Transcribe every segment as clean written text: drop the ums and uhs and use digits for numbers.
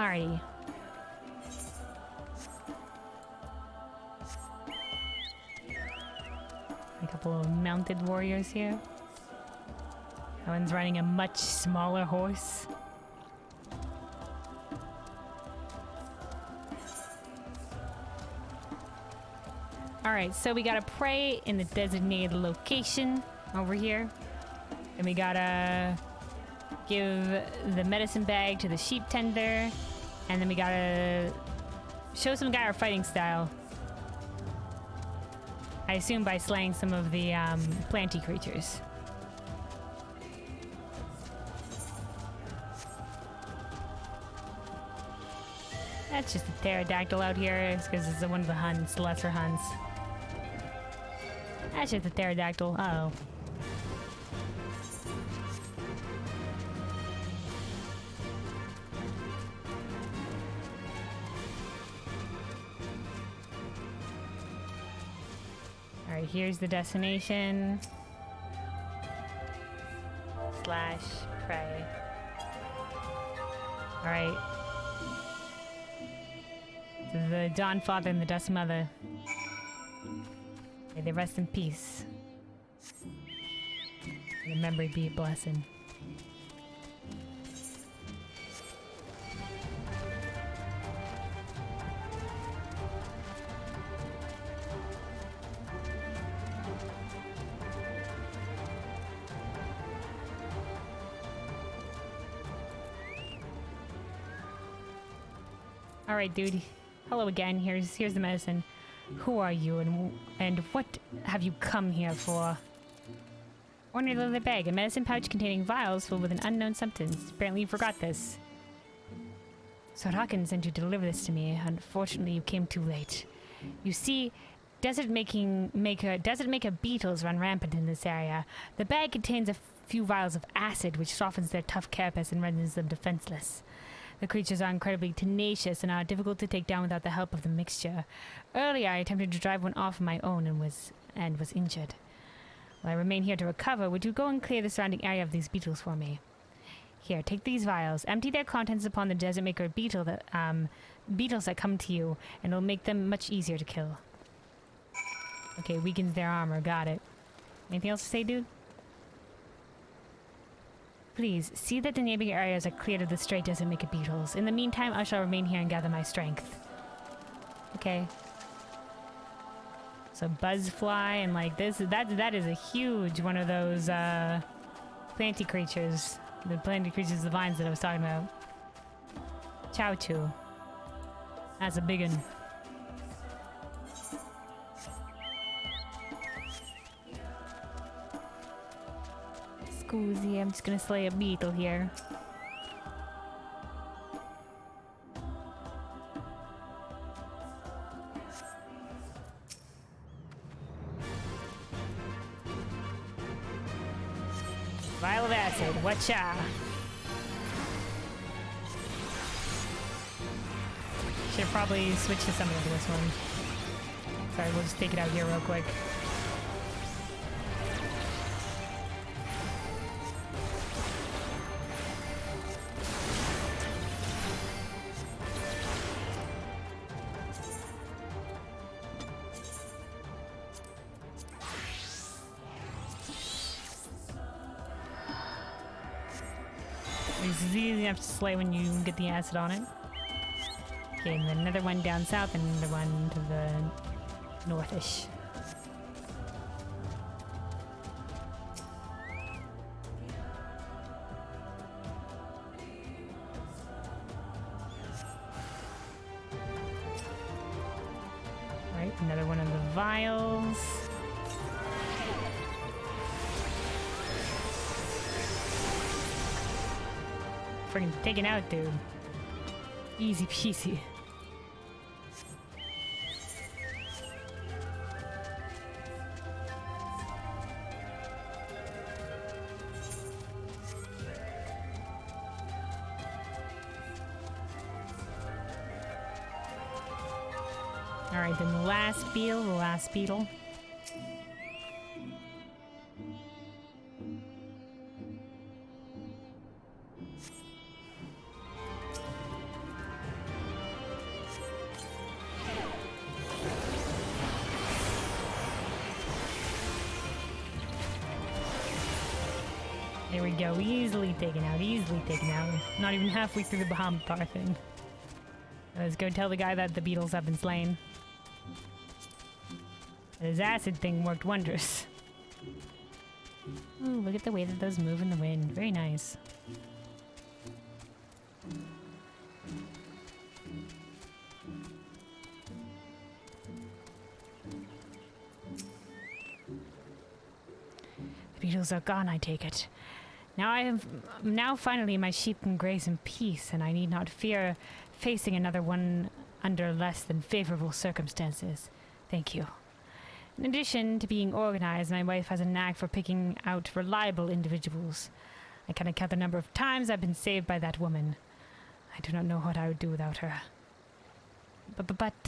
Alrighty. A couple of mounted warriors here. That one's riding a much smaller horse. Alright, so we gotta pray in the designated location over here. And we gotta give the medicine bag to the sheep tender. And then we gotta show some guy our fighting style. I assume by slaying some of the planty creatures. That's just a pterodactyl out here. It's because it's one of the hunts, the lesser hunts. That's just a pterodactyl. Uh-oh. Alright, here's the destination. Slash pray. Alright. The Dawn Father and the Dust Mother. May they rest in peace. May the memory be a blessing. Alright, dude. Hello again. Here's the medicine. Who are you and what have you come here for? Ornate leather bag, a medicine pouch containing vials filled with an unknown substance. Apparently you forgot this. Sorakin sent you to deliver this to me. Unfortunately, you came too late. You see, desert maker beetles run rampant in this area. The bag contains a few vials of acid, which softens their tough carapace and renders them defenseless. The creatures are incredibly tenacious and are difficult to take down without the help of the mixture. Earlier, I attempted to drive one off on my own and was injured. While I remain here to recover, would you go and clear the surrounding area of these beetles for me? Here, take these vials. Empty their contents upon the desert maker beetles that come to you, and it'll make them much easier to kill. Okay, weakens their armor. Got it. Anything else to say, dude? Please, see that the neighboring areas are cleared of the stray desert maker beetles. In the meantime, I shall remain here and gather my strength. Okay. So buzzfly and like this, that is a huge one of those planty creatures. The planty creatures, the vines that I was talking about. Chowchu. That's a big one. Scoozy, I'm just gonna slay a beetle here. Vial of acid, whatcha? Should probably switch to something like this one. Sorry, we'll just take it out here real quick. This is easy enough to slay when you get the acid on it. Okay, and then another one down south and another one to the northish. Alright, another one of the vials. Freaking taken out, dude. Easy peasy. Alright, then the last beetle. There we go. Easily taken out. Easily taken out. Not even halfway through the Bahamut bar thing. Let's go tell the guy that the beetles have been slain. His acid thing worked wonders. Ooh, look at the way that those move in the wind. Very nice. The beetles are gone, I take it. Now finally my sheep can graze in peace, and I need not fear facing another one under less than favorable circumstances. Thank you. In addition to being organized, my wife has a knack for picking out reliable individuals. I cannot count the number of times I've been saved by that woman. I do not know what I would do without her. But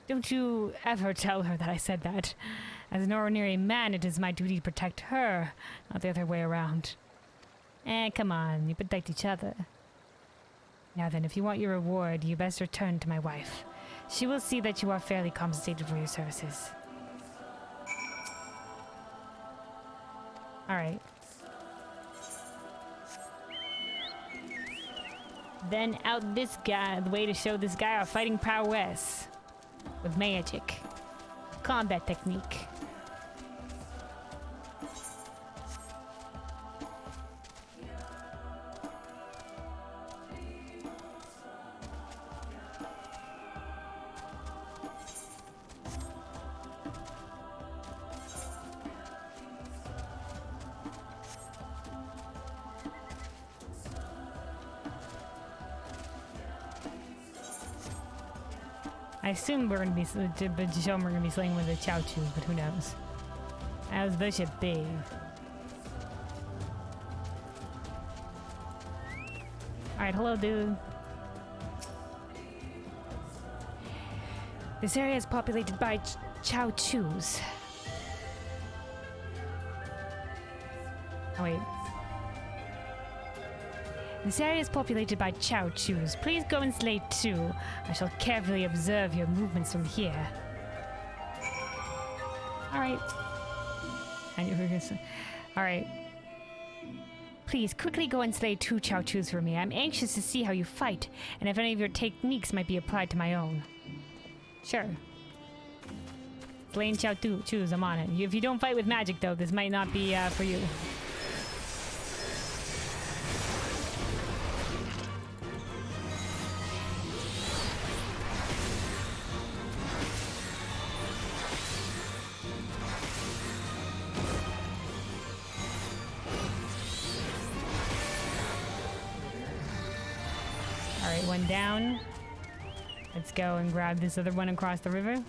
don't you ever tell her that I said that. As an ordinary man, it is my duty to protect her, not the other way around. Come on, you protect each other. Now then, if you want your reward, you best return to my wife. She will see that you are fairly compensated for your services. Alright. Then out this guy, the way to show this guy our fighting prowess. With magic. Combat technique. I assume we're gonna be we're gonna be slaying with the Chow Chus, but who knows? As they should be. Alright, hello dude. This area is populated by Chow Chus. Oh wait. This area is populated by Chow Chus. Please go and slay two. I shall carefully observe your movements from here. Alright. I knew we were gonna say. Alright. Please, quickly go and slay two Chow Chus for me. I'm anxious to see how you fight, and if any of your techniques might be applied to my own. Sure. Slaying Chow Chus, I'm on it. If you don't fight with magic, though, this might not be for you. Alright, one down. Let's go and grab this other one across the river.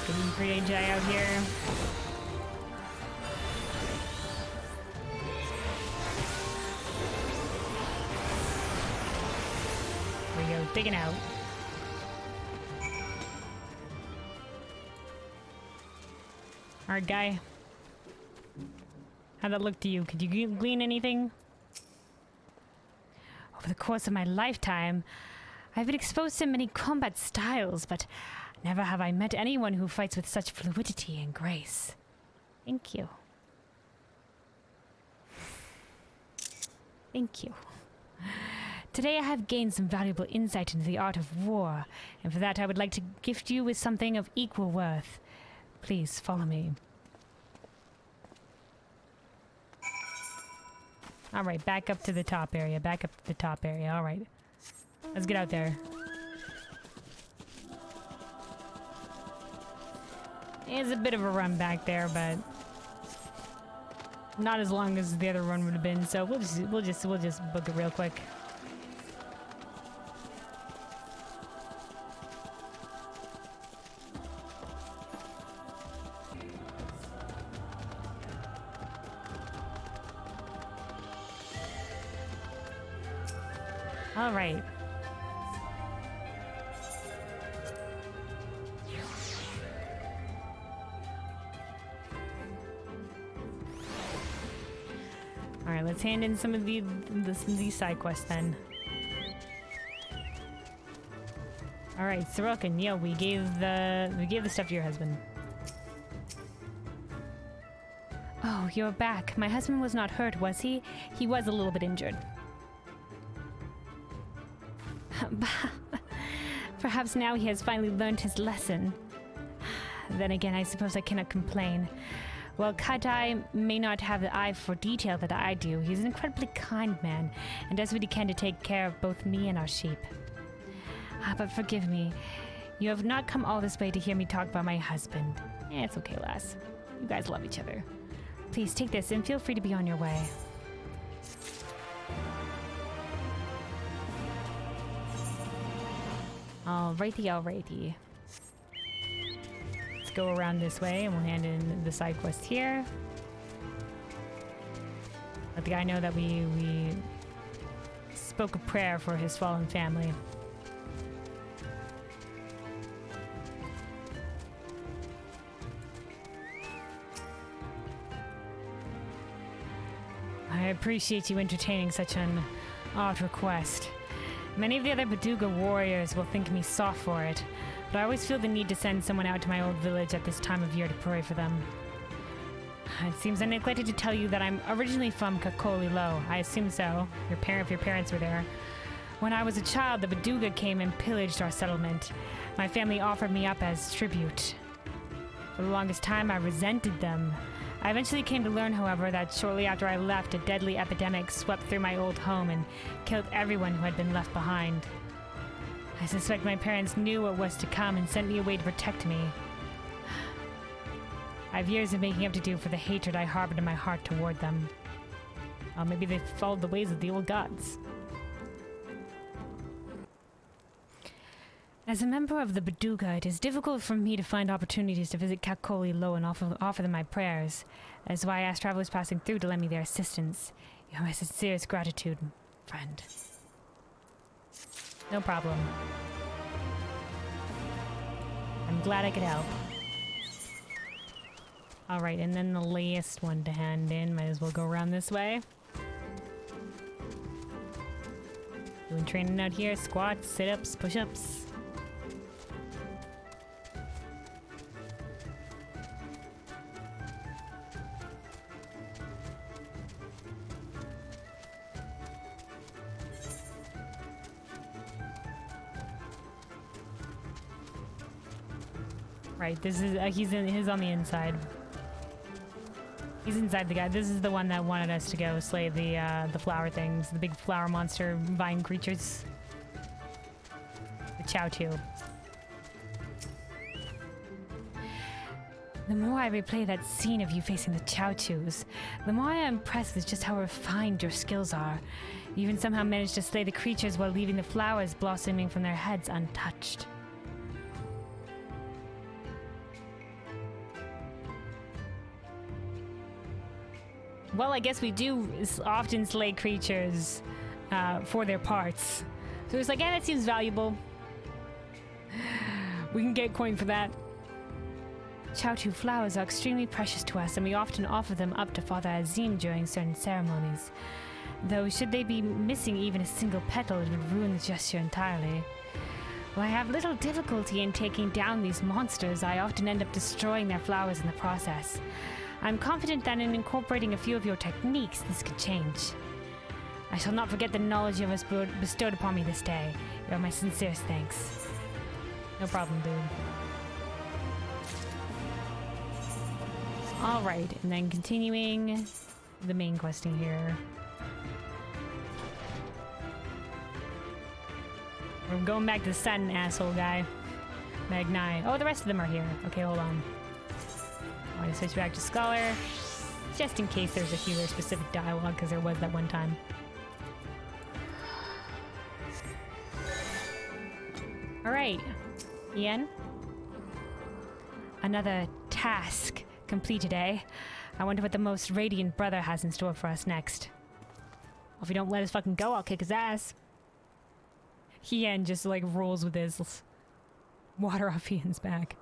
Getting pretty AJ out here. Digging out. Alright, guy. How'd that look to you? Could you glean anything? Over the course of my lifetime, I've been exposed to many combat styles, but never have I met anyone who fights with such fluidity and grace. Thank you. Thank you. Today I have gained some valuable insight into the art of war, and for that I would like to gift you with something of equal worth. Please follow me. Alright, back up to the top area. Back up to the top area. Alright. Let's get out there. It's a bit of a run back there, but not as long as the other run would have been, so we'll just book it real quick. All right. let's hand in some of these side quests then. All right, Soroka, Neil, we gave the stuff to your husband. Oh, you're back. My husband was not hurt, was he? He was a little bit injured. Perhaps now he has finally learned his lesson. Then again, I suppose I cannot complain. While Kadai may not have the eye for detail that I do, he's an incredibly kind man and does what he can to take care of both me and our sheep. But forgive me, you have not come all this way to hear me talk about my husband. It's okay, lass. You guys love each other. Please take this and feel free to be on your way. Alrighty. Let's go around this way and we'll hand in the side quest here. Let the guy know that we spoke a prayer for his fallen family. I appreciate you entertaining such an odd request. Many of the other Baduga warriors will think me soft for it, but I always feel the need to send someone out to my old village at this time of year to pray for them. It seems I neglected to tell you that I'm originally from Kakoli Lo. I assume so, if your parents were there. When I was a child, the Baduga came and pillaged our settlement. My family offered me up as tribute. For the longest time, I resented them. I eventually came to learn, however, that shortly after I left, a deadly epidemic swept through my old home and killed everyone who had been left behind. I suspect my parents knew what was to come and sent me away to protect me. I have years of making up to do for the hatred I harbored in my heart toward them. Well, maybe they followed the ways of the old gods. As a member of the Baduga, it is difficult for me to find opportunities to visit Kakoli Lo and offer them my prayers. That is why I asked travelers passing through to lend me their assistance. You have my sincerest gratitude, friend. No problem. I'm glad I could help. Alright, and then the last one to hand in. Might as well go around this way. Doing training out here. Squats, sit-ups, push-ups. Right, this is he's on the inside. He's inside the guy. This is the one that wanted us to go slay the flower things, the big flower monster vine creatures. The Chowchu. The more I replay that scene of you facing the Chowchus, the more I am impressed with just how refined your skills are. You even somehow managed to slay the creatures while leaving the flowers blossoming from their heads untouched. Well, I guess we do often slay creatures for their parts. So it's like, yeah, that seems valuable. We can get coin for that. Chowchu flowers are extremely precious to us, and we often offer them up to Father Azim during certain ceremonies. Though, should they be missing even a single petal, it would ruin the gesture entirely. While I have little difficulty in taking down these monsters, I often end up destroying their flowers in the process. I'm confident that in incorporating a few of your techniques, this could change. I shall not forget the knowledge you have bestowed upon me this day. You have my sincerest thanks. No problem, dude. Alright, and then continuing the main questing here. We're going back to the Satin asshole guy. Magnai. Oh, the rest of them are here. Okay, hold on. I'm going to switch back to Scholar, just in case there's a healer-specific dialogue, because there was that one time. Alright, Ian. Another task completed, eh? I wonder what the most radiant brother has in store for us next. Well, if he don't let us fucking go, I'll kick his ass. Ian just, like, rolls with his water off Ian's back.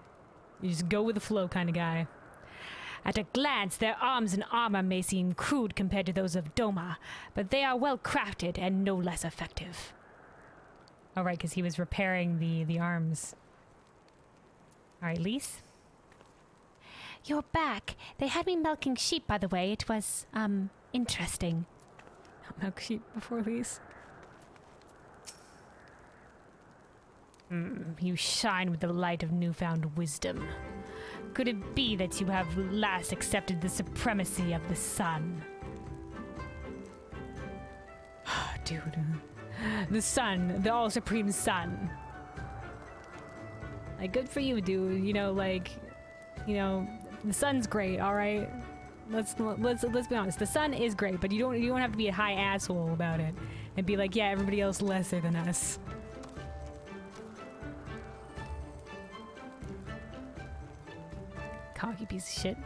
You just go with the flow kind of guy. At a glance, their arms and armor may seem crude compared to those of Doma, but they are well crafted and no less effective. Oh, right, because he was repairing the arms. All right, Lise? You're back. They had me milking sheep, by the way. It was, interesting. Milk sheep before Lise. You shine with the light of newfound wisdom. Could it be that you have last accepted the supremacy of the sun? Dude. The sun. The all-supreme sun. Like, good for you, dude. You know, like, you know, the sun's great, alright? Let's be honest. The sun is great, but you don't have to be a high asshole about it. And be like, yeah, everybody else lesser than us. Cocky piece of shit.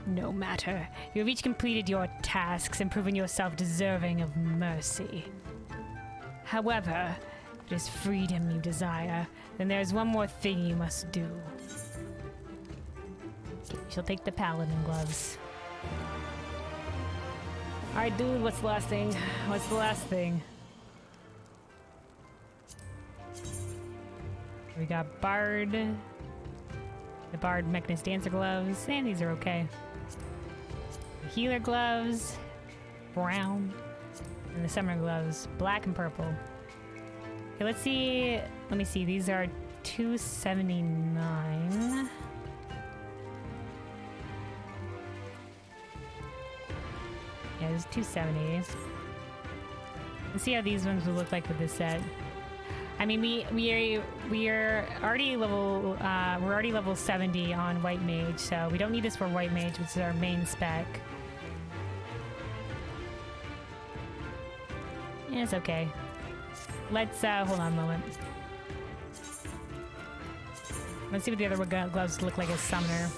No matter. You have each completed your tasks and proven yourself deserving of mercy. However, if it is freedom you desire, then there is one more thing you must do. You shall take the paladin gloves. Alright, dude, what's the last thing? What's the last thing? We got Bard. The Bard Mechanist Dancer gloves, and these are okay. The Healer gloves, brown, and the Summoner gloves, black and purple. Okay, let's see. Let me see. These are $279. Yeah, there's $270. Let's see how these ones will look like with this set. I mean, we are already level we're already level 70 on White Mage, so we don't need this for White Mage, which is our main spec. Yeah, it's okay. Let's hold on a moment. Let's see what the other gloves look like as Summoner.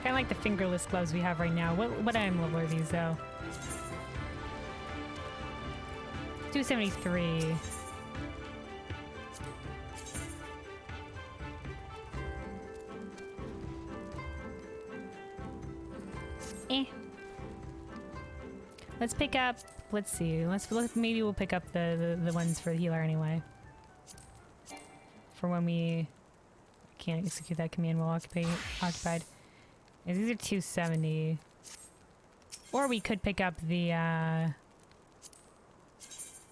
Kind of like the fingerless gloves we have right now. What item level are these though? 273. Let's pick up. Let's see. Maybe we'll pick up the ones for the healer anyway. For when we can't execute that command while occupied. Yeah, these are 270. Or we could pick up the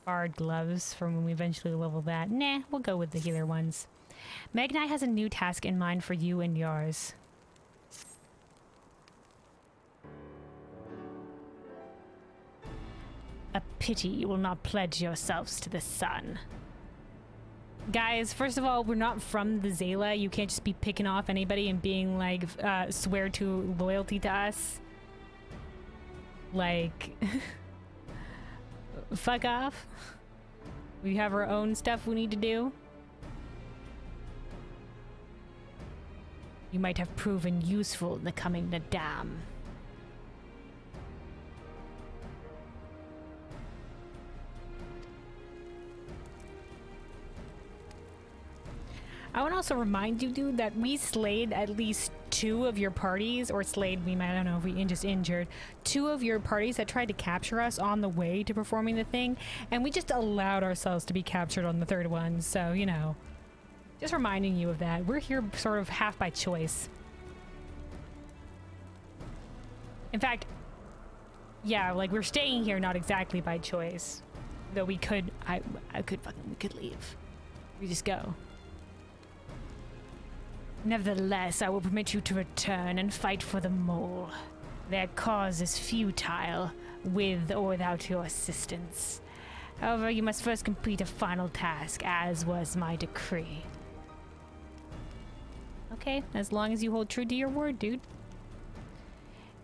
Bard gloves for when we eventually level that. Nah, we'll go with the healer ones. Magnai has a new task in mind for you and yours. A pity you will not pledge yourselves to the sun. Guys, first of all, we're not from the Zayla. You can't just be picking off anybody and being like, swear to loyalty to us. Like... Fuck off. We have our own stuff we need to do. You might have proven useful in the coming Nadam. I want to also remind you, dude, that we slayed at least 2 of your parties, or slayed, I don't know if we just injured 2 of your parties that tried to capture us on the way to performing the thing, and we just allowed ourselves to be captured on the 3rd one, so, you know, just reminding you of that. We're here sort of half by choice. In fact, yeah, like, we're staying here not exactly by choice, though we could, we could leave. We just go. Nevertheless, I will permit you to return and fight for the mole. Their cause is futile, with or without your assistance. However, you must first complete a final task, as was my decree. Okay, as long as you hold true to your word, dude.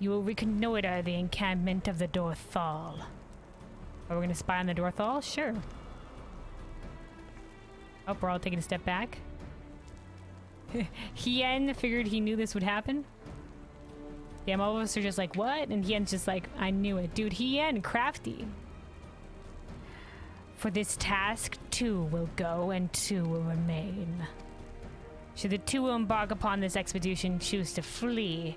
You will reconnoiter the encampment of the Dorthal. Are we gonna spy on the Dorthal? Sure. Oh, we're all taking a step back. Hien figured he knew this would happen. Damn, all of us are just like, what? And Hien's just like, I knew it. Dude, Hien, crafty. For this task, 2 will go and 2 will remain. Should the two who embark upon this expedition choose to flee,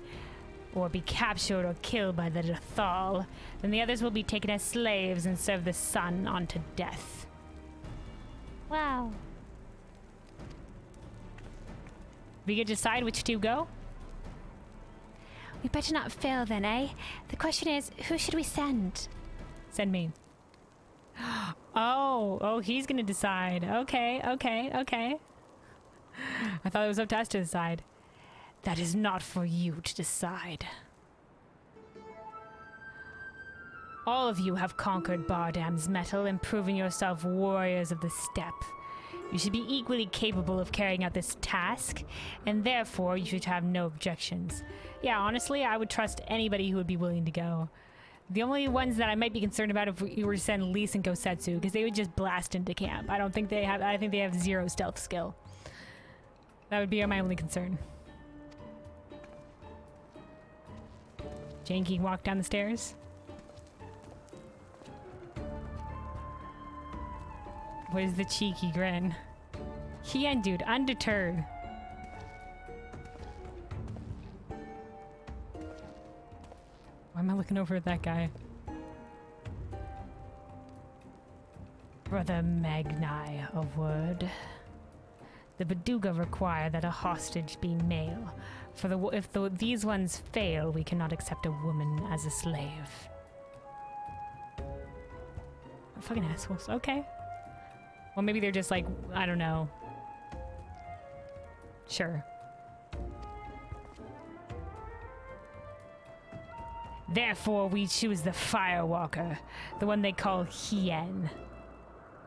or be captured or killed by the Dethal, then the others will be taken as slaves and serve the sun unto death. Wow. We could decide which two go? We better not fail then, eh? The question is, who should we send? Send me. Oh, he's gonna decide. Okay. I thought it was up to us to decide. That is not for you to decide. All of you have conquered Bardam's metal and proven yourself warriors of the steppe. You should be equally capable of carrying out this task, and therefore you should have no objections. Yeah, honestly, I would trust anybody who would be willing to go. The only ones that I might be concerned about if we were to send Lise and Kosetsu, because they would just blast into camp. I think they have 0 stealth skill. That would be my only concern. Jane, can you walk down the stairs? Where's the cheeky grin? Hien, dude, undeterred. Why am I looking over at that guy? Brother Magnai, a word. The Baduga require that a hostage be male. If these ones fail, we cannot accept a woman as a slave. Fucking assholes. Okay. Well, maybe they're just like, I don't know. Sure. Therefore, we choose the Firewalker, the one they call Hien.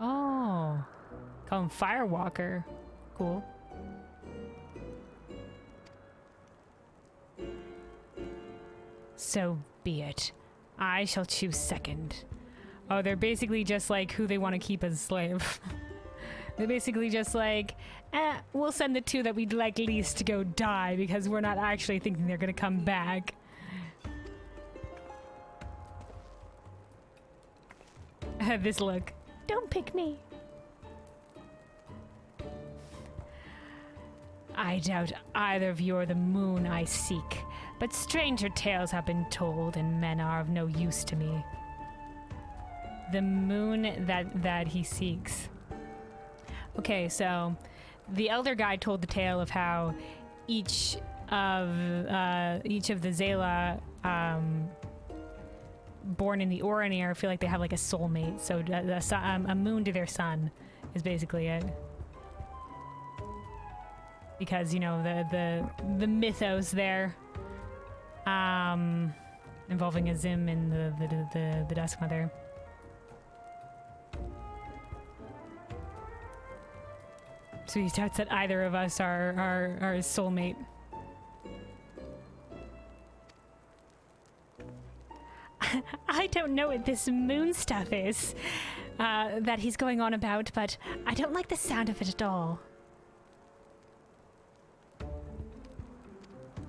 Oh. Call him Firewalker. Cool. So be it. I shall choose second. Oh, they're basically just like who they want to keep as a slave. They're basically just like, we'll send the two that we'd like least to go die because we're not actually thinking they're gonna come back. This look. Don't pick me. I doubt either of you are the moon I seek, but stranger tales have been told and men are of no use to me. The moon that he seeks. Okay, so the elder guy told the tale of how each of the Zayla born in the Oranir feel like they have like a soulmate. So a moon to their sun is basically it. Because, you know, the mythos there, involving Azim and the Dusk Mother. So he doubts that either of us are his soulmate. I don't know what this moon stuff is that he's going on about, but I don't like the sound of it at all.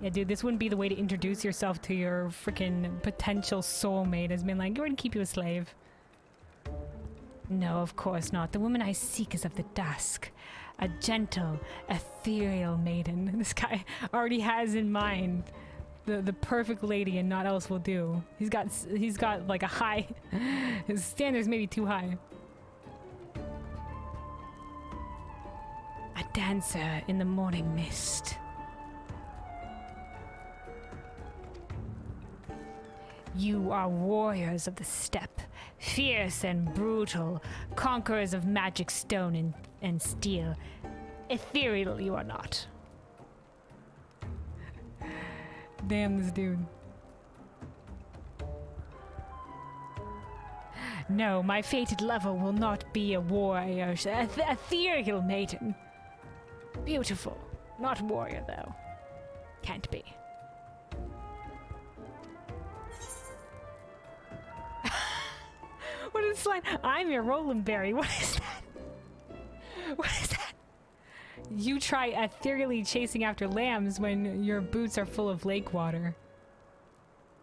Yeah, dude, this wouldn't be the way to introduce yourself to your freaking potential soulmate, as being like, we're gonna keep you a slave. No, of course not. The woman I seek is of the dusk. A gentle, ethereal maiden. This guy already has in mind the perfect lady and not else will do. He's got like a high... His standards may be too high. A dancer in the morning mist. You are warriors of the steppe, fierce and brutal, conquerors of magic stone and steel. Ethereal you are not. Damn this dude. No, my fated lover will not be a warrior, ethereal maiden. Beautiful, not warrior though. Can't be. What is this line? I'm your Roland Berry. What is that? What is that? You try ethereally chasing after lambs when your boots are full of lake water.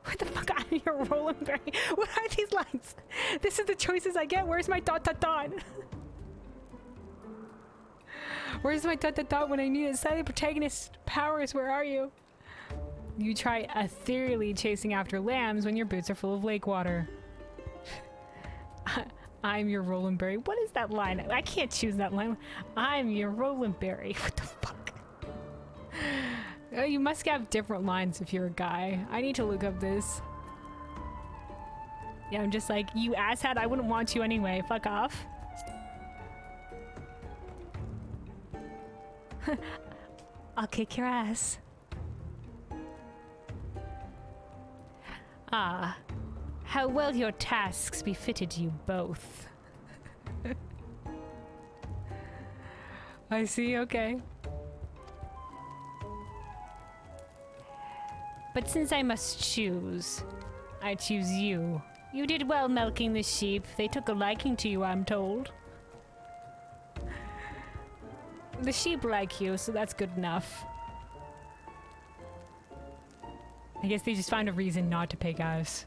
What the fuck? I'm your Roland Berry. What are these lines? This is the choices I get. Where's my ... Where's my dot when I need it? Silent protagonist powers, where are you? You try ethereally chasing after lambs when your boots are full of lake water. I'm your Roland Berry. What is that line? I can't choose that line. I'm your Roland Berry. What the fuck? Oh, you must have different lines if you're a guy. I need to look up this. Yeah, I'm just like, you asshat, I wouldn't want you anyway. Fuck off. I'll kick your ass. Ah, how well your tasks befitted you both. I see, okay. But since I must choose, I choose you. You did well milking the sheep. They took a liking to you, I'm told. The sheep like you, so that's good enough. I guess they just found a reason not to pick us.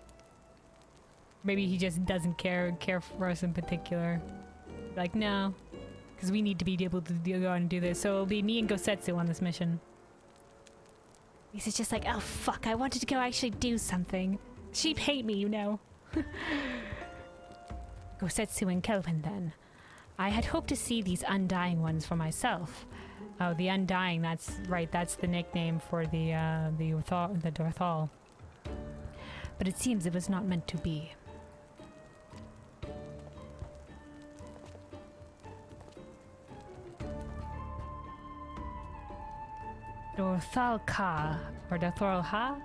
Maybe he just doesn't care for us in particular. Like, no. Because we need to be able to go on and do this. So it'll be me and Gosetsu on this mission. He's just like, oh fuck, I wanted to go actually do something. Sheep hate me, you know. Gosetsu and Kelvin then. I had hoped to see these undying ones for myself. Oh, the Undying, that's right, that's the nickname for the Dorthal. But it seems it was not meant to be. Dorthal Ka, or Dorthal Ha,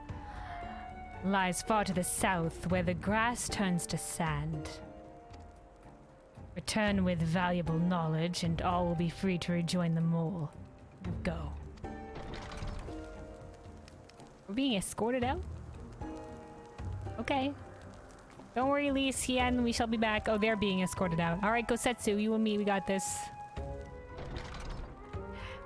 lies far to the south where the grass turns to sand. Return with valuable knowledge and all will be free to rejoin the mole. Go. We're being escorted out? Okay. Don't worry, Lee, Hien, we shall be back. Oh, they're being escorted out. Alright, Gosetsu, you and me, we got this.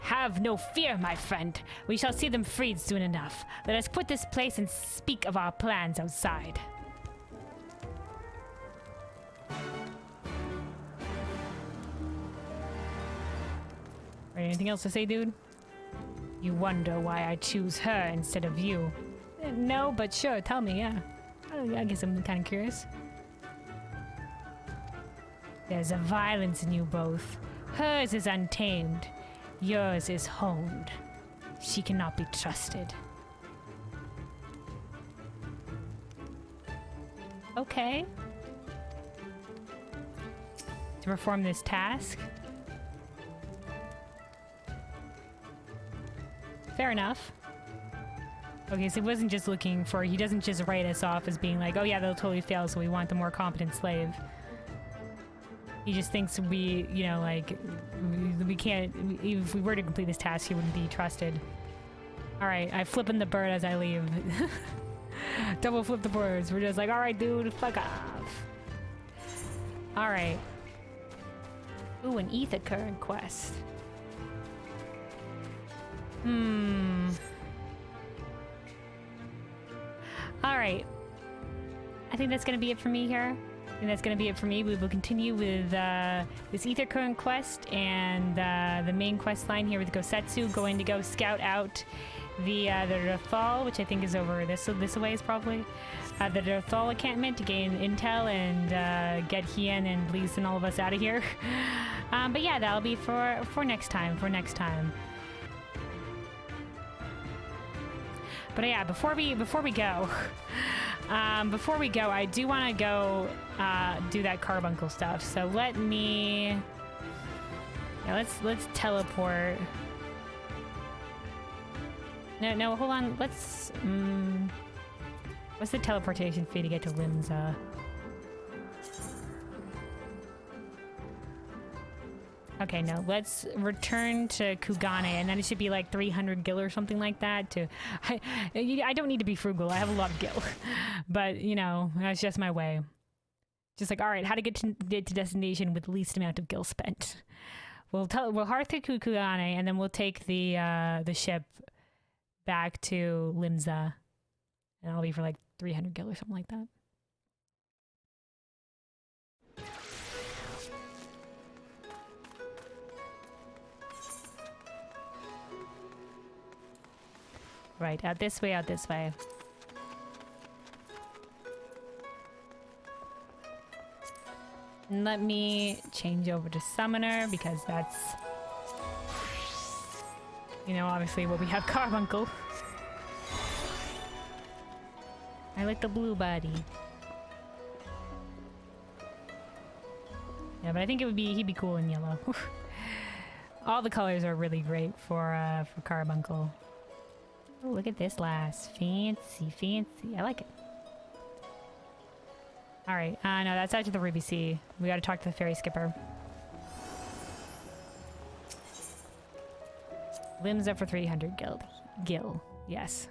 Have no fear, my friend. We shall see them freed soon enough. Let us quit this place and speak of our plans outside. Anything else to say, dude? You wonder why I choose her instead of you. No, but sure, tell me, yeah. I guess I'm kind of curious. There's a violence in you both. Hers is untamed. Yours is honed. She cannot be trusted. Okay. To perform this task. Fair enough. Okay, so he wasn't just looking for... He doesn't just write us off as being like, oh yeah, they'll totally fail, so we want the more competent slave. He just thinks we, you know, like... We can't... If we were to complete this task, he wouldn't be trusted. Alright, I flip in the bird as I leave. Double flip the birds. We're just like, alright, dude, fuck off. Alright. Ooh, an ether current quest. Alright. I think that's gonna be it for me here. I think that's gonna be it for me. We will continue with this Ether Current quest and the main quest line here with Gosetsu, going to go scout out the Dorthal, which I think is over this way is probably. The Dorthal encampment to gain intel and get Hien and Lise and all of us out of here. But yeah, that'll be for next time, But yeah, before we go, I do want to go do that carbuncle stuff. So let me, yeah, let's teleport. No, hold on. Let's. What's the teleportation fee to get to Limsa? Okay, no, let's return to Kugane, and then it should be like 300 gil or something like that. I don't need to be frugal. I have a lot of gil, but you know, that's just my way. Just like, all right, how to get to destination with least amount of gil spent. We'll hearth to Kugane, and then we'll take the ship back to Limsa, and I'll be for like 300 gil or something like that. Right, out this way, out this way. And let me change over to Summoner because that's, you know, obviously where we have Carbuncle. I like the blue body. Yeah, but I think he'd be cool in yellow. All the colors are really great for Carbuncle. Oh, look at this lass. Fancy, fancy. I like it. Alright, no, that's out to the Ruby Sea. We gotta talk to the ferry skipper. Limbs up for 300 gil. Yes.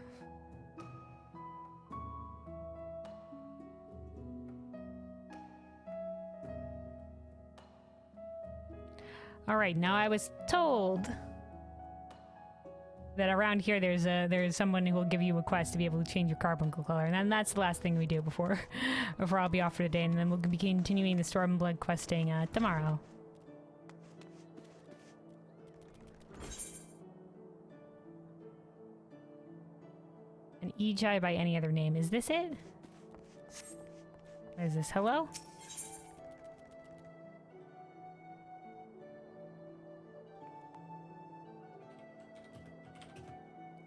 Alright, now I was told that around here there's someone who will give you a quest to be able to change your carbuncle color, and then that's the last thing we do before I'll be off for the day, and then we'll be continuing the Stormblood questing tomorrow. An Ejai by any other name. Is this it? What is this? Hello?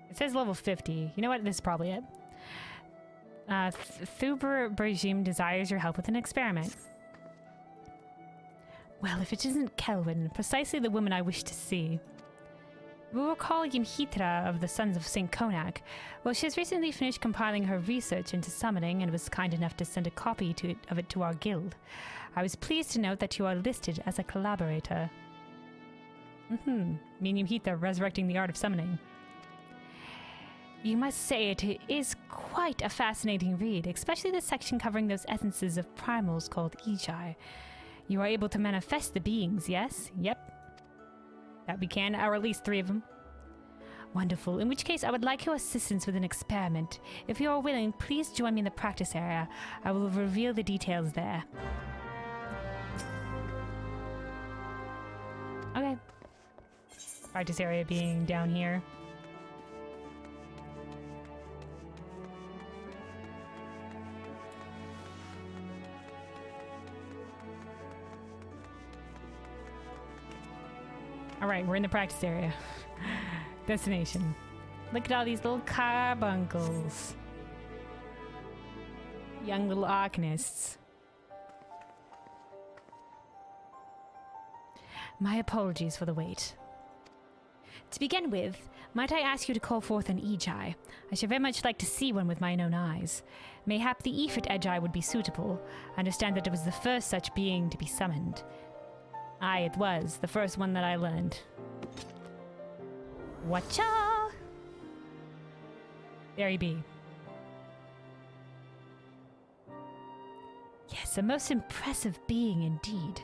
It says level 50. You know what? This is probably it. Thuber Brejim desires your help with an experiment. Well, if it isn't Kelwyn, precisely the woman I wish to see. We will call Yimhitra of the Sons of St. Konak. Well, she has recently finished compiling her research into summoning and was kind enough to send a copy of it to our guild. I was pleased to note that you are listed as a collaborator. Me and Yimhitra resurrecting the art of summoning. You must say it is quite a fascinating read, especially the section covering those essences of primals called Ejai. You are able to manifest the beings, yes? Yep. That we can, or at least 3 of them. Wonderful. In which case, I would like your assistance with an experiment. If you are willing, please join me in the practice area. I will reveal the details there. Okay. Practice area being down here. Alright, we're in the practice area. Destination. Look at all these little carbuncles. Young little arcanists. My apologies for the wait. To begin with, might I ask you to call forth an Ejai? I should very much like to see one with mine own eyes. Mayhap the Ifrit Ejai would be suitable. I understand that it was the first such being to be summoned. Aye, it was. The first one that I learned. Watcha! There he be. Yes, a most impressive being indeed.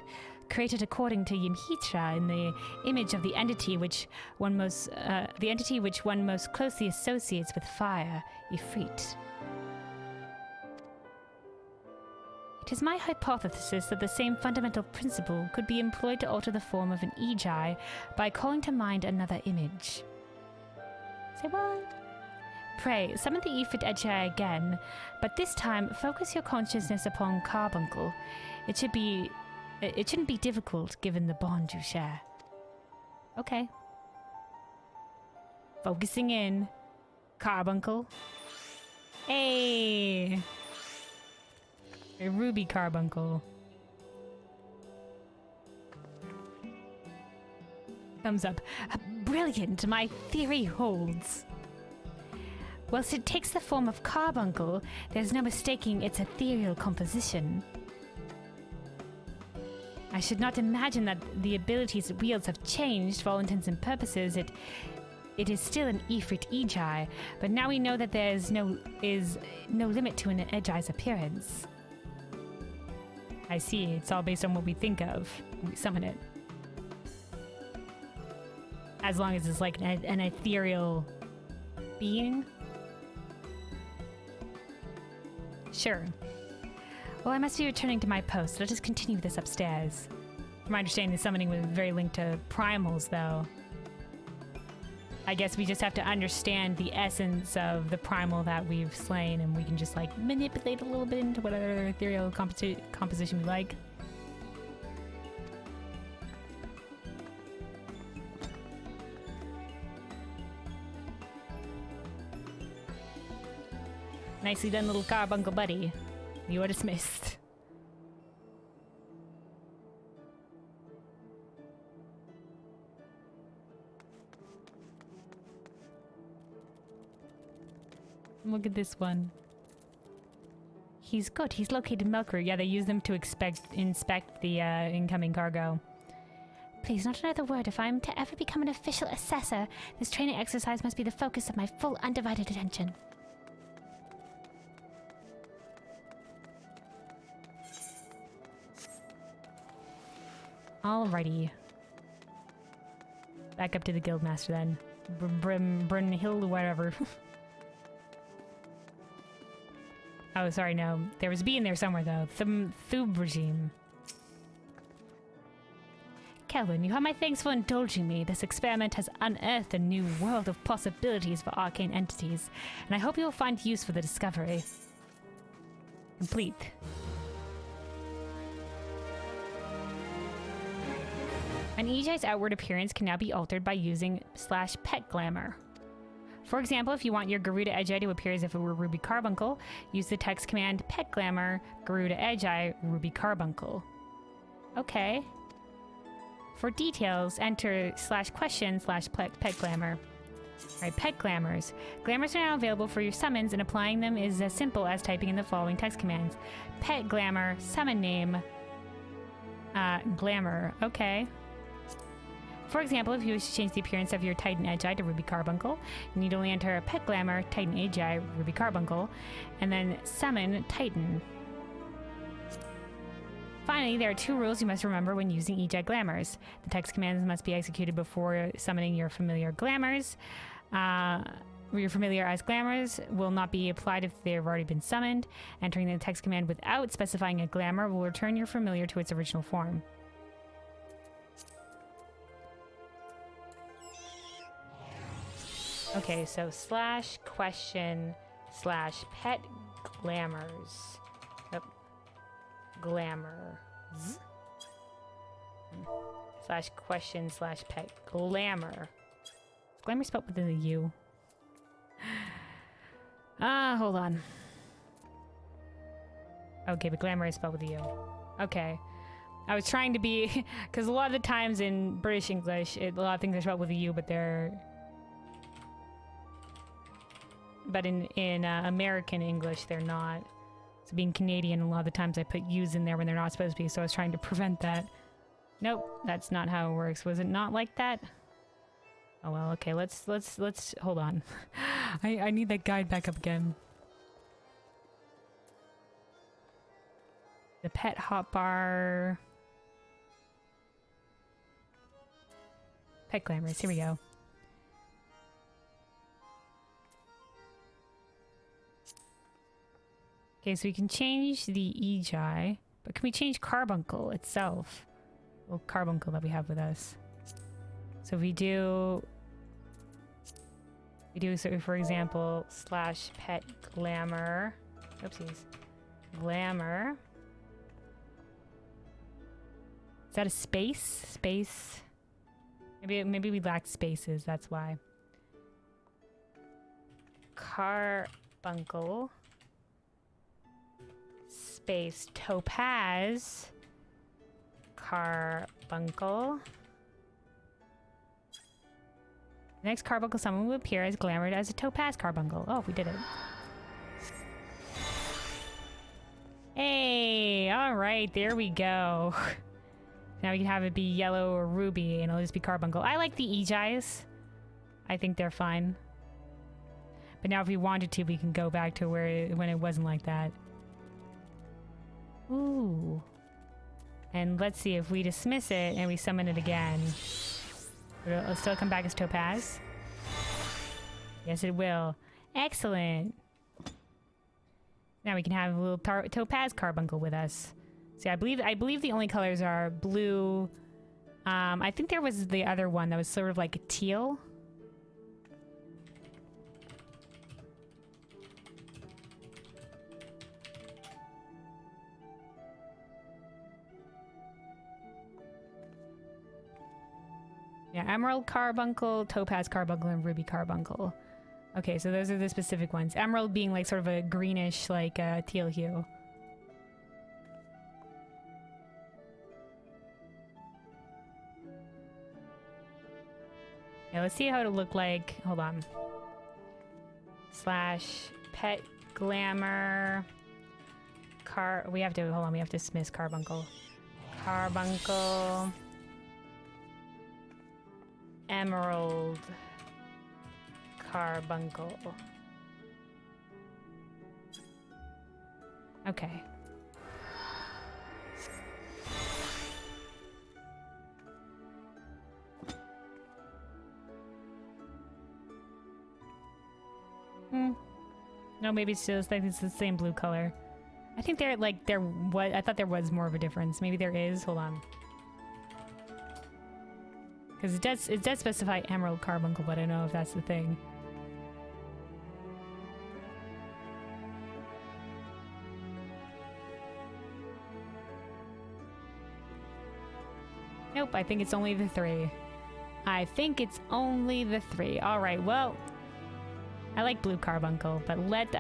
Created according to Yimhitra in the image of the entity which one most closely associates with fire, Ifrit. It is my hypothesis that the same fundamental principle could be employed to alter the form of an Ejai by calling to mind another image. Say what? Pray, summon the Ifrit Ejai again, but this time focus your consciousness upon Carbuncle. It shouldn't be difficult given the bond you share. Okay. Focusing in. Carbuncle. Hey! A ruby carbuncle. Thumbs up. Brilliant! My theory holds. Whilst it takes the form of carbuncle, there's no mistaking its ethereal composition. I should not imagine that the abilities it wields have changed for all intents and purposes. It is still an Ifrit Ejai, but now we know that there is no limit to an Ejai's appearance. I see, it's all based on what we think of when we summon it. As long as it's like an ethereal being. Sure. Well, I must be returning to my post. Let us continue this upstairs. From my understanding, the summoning was very linked to primals, though. I guess we just have to understand the essence of the primal that we've slain, and we can just like manipulate a little bit into whatever ethereal composition we like. Nicely done, little carbuncle buddy. You are dismissed. Look at this one. He's good. He's located milk route. Yeah, they use them to inspect the incoming cargo. Please, not another word. If I'm to ever become an official assessor, this training exercise must be the focus of my full, undivided attention. Alrighty. Back up to the guildmaster then. Brunhild, whatever. Oh, sorry, no. There was a B in there somewhere, though. Thub regime. Kelvin, you have my thanks for indulging me. This experiment has unearthed a new world of possibilities for arcane entities, and I hope you will find use for the discovery. Complete. An Ejai's outward appearance can now be altered by using /pet glamour. For example, if you want your Garuda Edgeye to appear as if it were Ruby Carbuncle, use the text command pet glamour Garuda Edgeye Ruby Carbuncle. Okay. For details, enter /question/pet glamour. Alright, pet glamours. Glamours are now available for your summons, and applying them is as simple as typing in the following text commands. Pet glamour, summon name, glamour. Okay. For example, if you wish to change the appearance of your Titan Edgeye to Ruby Carbuncle, you need only enter a pet glamour, Titan Edgeye, Ruby Carbuncle, and then summon Titan. Finally, there are 2 rules you must remember when using Ejai glamours. The text commands must be executed before summoning your familiar glamours. Your familiarized glamours will not be applied if they have already been summoned. Entering the text command without specifying a glamour will return your familiar to its original form. Okay, so /question/pet glamours. Yep. Glamours. /question/pet glamour. Is glamour spelled with a U? Hold on. Okay, but glamour is spelled with a U. Okay. I was trying to be... Because a lot of the times in British English, a lot of things are spelled with a U, but they're... But in American English, they're not. So being Canadian, a lot of the times I put U's in there when they're not supposed to be, so I was trying to prevent that. Nope, that's not how it works. Was it not like that? Oh well, okay, let's hold on. I need that guide back up again. The pet hotbar. Pet glamours, here we go. Okay, so we can change the Ejai, but can we change Carbuncle itself? Well, Carbuncle that we have with us. So if we do, so for example, /pet glamour, oopsies, glamour. Is that a space? Space? Maybe we lacked spaces, that's why. Carbuncle. Space topaz. Carbuncle. The next carbuncle summon will appear as glamored as a topaz carbuncle. Oh, we did it. Hey, alright, there we go. Now we can have it be yellow or ruby and it'll just be carbuncle. I like the Ejais. I think they're fine. But now if we wanted to, we can go back to when it wasn't like that. Ooh. And let's see if we dismiss it and we summon it again. It'll still come back as topaz. Yes, it will. Excellent. Now we can have a little topaz carbuncle with us. See, I believe the only colors are blue. I think there was the other one that was sort of like a teal. Yeah, emerald carbuncle, topaz carbuncle, and ruby carbuncle. Okay, so those are the specific ones. Emerald being like sort of a greenish, like teal hue. Yeah, let's see how it'll look like. Hold on. / pet glamour we have to, hold on, we have to miss carbuncle. Carbuncle. Emerald. Carbuncle. Okay. No, maybe it's just like it's the same blue color. I think they're like I thought there was more of a difference. Maybe there is. Hold on. Because it does specify emerald carbuncle, but I don't know if that's the thing. Nope, I think it's only the 3. I think it's only the 3. All right, well, I like blue carbuncle, but let's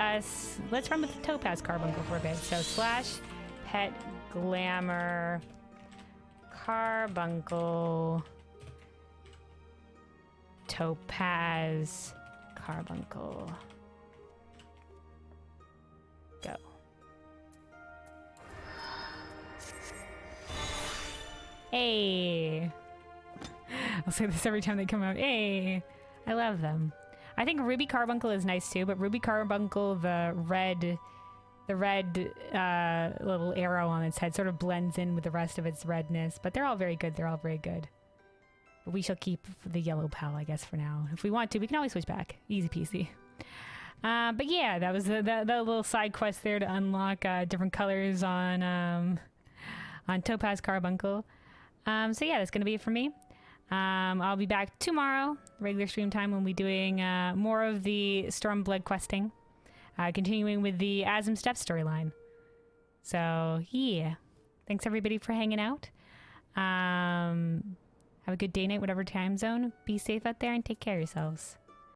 run with the topaz carbuncle for a bit. So / pet glamour carbuncle topaz carbuncle. Go. Hey. I'll say this every time they come out. Hey. I love them. I think ruby carbuncle is nice too, but ruby carbuncle, the red little arrow on its head sort of blends in with the rest of its redness. But they're all very good. They're all very good. But we shall keep the yellow pal, I guess, for now. If we want to, we can always switch back. Easy peasy. But yeah, that was the little side quest there to unlock different colors on topaz carbuncle. So yeah, that's gonna be it for me. I'll be back tomorrow, regular stream time, when we'll be doing more of the Stormblood questing, continuing with the Azim Steppes storyline. So yeah, thanks everybody for hanging out. Have a good day, night, whatever time zone. Be safe out there and take care of yourselves.